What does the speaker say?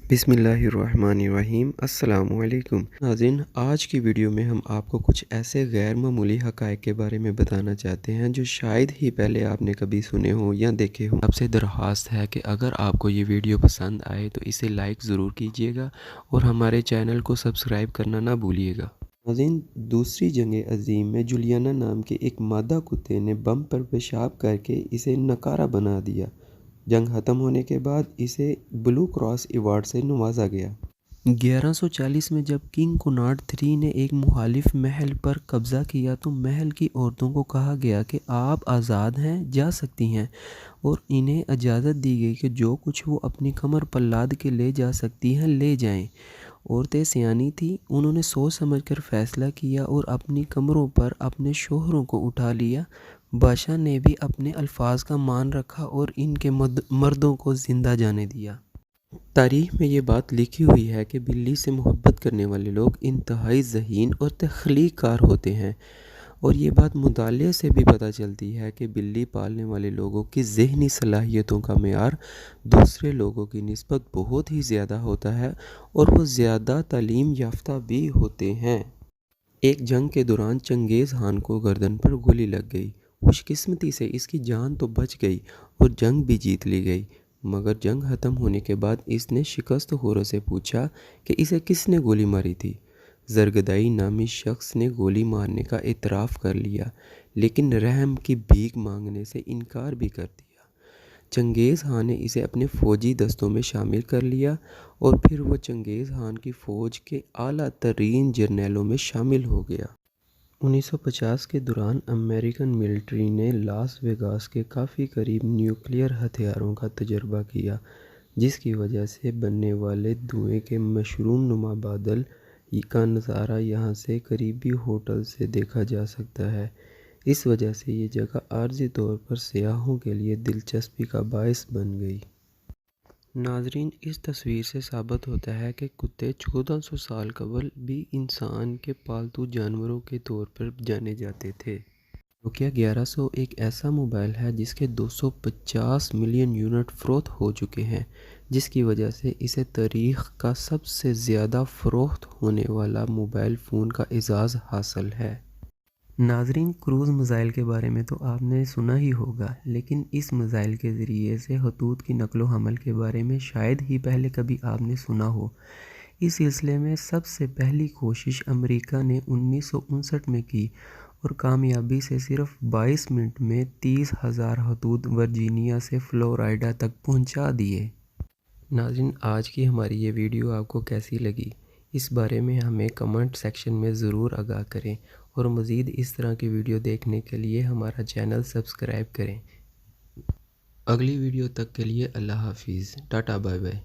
बिस्मिल्लाहिर्रहमानिर्रहीम। अस्सलाम वालेकुम नाज़रीन, आज की वीडियो में हम आपको कुछ ऐसे गैर मामूली हक़ाइक़ के बारे में बताना चाहते हैं जो शायद ही पहले आपने कभी सुने हो या देखे हो। आपसे दरख्वास्त है कि अगर आपको ये वीडियो पसंद आए तो इसे लाइक ज़रूर कीजिएगा और हमारे चैनल को सब्सक्राइब करना ना भूलिएगा। नाज़रीन, दूसरी जंग अज़ीम में जुलियाना नाम के एक मादा कुत्ते ने बम पर पेशाब करके इसे नकारा बना दिया। जंग ख़त्म होने के बाद इसे ब्लू क्रॉस अवार्ड से नवाजा गया। 1140 में जब किंग कोनार्ड III ने एक मुखालिफ महल पर कब्ज़ा किया तो महल की औरतों को कहा गया कि आप आज़ाद हैं, जा सकती हैं, और इन्हें इजाज़त दी गई कि जो कुछ वो अपनी कमर पर लाद के ले जा सकती हैं ले जाएं। औरतें सियानी थीं, उन्होंने सोच समझकर फ़ैसला किया और अपनी कमरों पर अपने शोहरों को उठा लिया। बादशाह ने भी अपने अल्फाज का मान रखा और इनके मर्दों को ज़िंदा जाने दिया। तारीख़ में ये बात लिखी हुई है कि बिल्ली से मोहब्बत करने वाले लोग इंतहाई ज़हीन और तख्लीक़ कार होते हैं, और ये बात मुताले से भी पता चलती है कि बिल्ली पालने वाले लोगों की ज़हनी सलाहियतों का मेयार दूसरे लोगों की निस्बत बहुत ही ज़्यादा होता है और वो ज़्यादा तालीम याफ्ता भी होते हैं। एक जंग के दौरान चंगेज़ खान को गर्दन पर गोली लग गई। खुशकिस्मती से इसकी जान तो बच गई और जंग भी जीत ली गई, मगर जंग ख़त्म होने के बाद इसने शिकस्त खोरों से पूछा कि इसे किसने गोली मारी थी। ज़रगदाई नामी शख्स ने गोली मारने का इतराफ़ कर लिया, लेकिन रहम की भीख मांगने से इनकार भी कर दिया। चंगेज़ खान ने इसे अपने फ़ौजी दस्तों में शामिल कर लिया और फिर वो चंगेज़ खान की फ़ौज के आला तरीन जर्नैलों में शामिल हो गया। 1950 के दौरान अमेरिकन मिलिट्री ने लास वेगास के काफ़ी करीब न्यूक्लियर हथियारों का तजर्बा किया, जिसकी वजह से बनने वाले धुएं के मशरूम नुमा बादल का नज़ारा यहाँ से करीबी होटल से देखा जा सकता है। इस वजह से ये जगह आर्जी तौर पर सियाहों के लिए दिलचस्पी का बायस बन गई। नाजरीन, इस तस्वीर से साबित होता है कि कुत्ते 1400 साल कबल भी इंसान के पालतू जानवरों के तौर पर जाने जाते थे। नोकिया 1100 एक ऐसा मोबाइल है जिसके 250 मिलियन यूनिट फ़रोख्त हो चुके हैं, जिसकी वजह से इसे तारीख़ का सबसे ज़्यादा फ़रोख्त होने वाला मोबाइल फ़ोन का एजाज़ हासिल है। नाजरीन, क्रूज़ मिसाइल के बारे में तो आपने सुना ही होगा, लेकिन इस मिसाइल के ज़रिए से खतूत की नकलो हमल के बारे में शायद ही पहले कभी आपने सुना हो। इस सिलसिले में सबसे पहली कोशिश अमेरिका ने 1959 में की और कामयाबी से सिर्फ 22 मिनट में 30,000 खतूत वर्जीनिया से फ्लोरिडा तक पहुंचा दिए। नाज़रीन, आज की हमारी ये वीडियो आपको कैसी लगी, इस बारे में हमें कमेंट सेक्शन में ज़रूर आगाह करें, और मज़ीद इस तरह की वीडियो देखने के लिए हमारा चैनल सब्सक्राइब करें। अगली वीडियो तक के लिए अल्लाह हाफिज़, टाटा बाय बाय।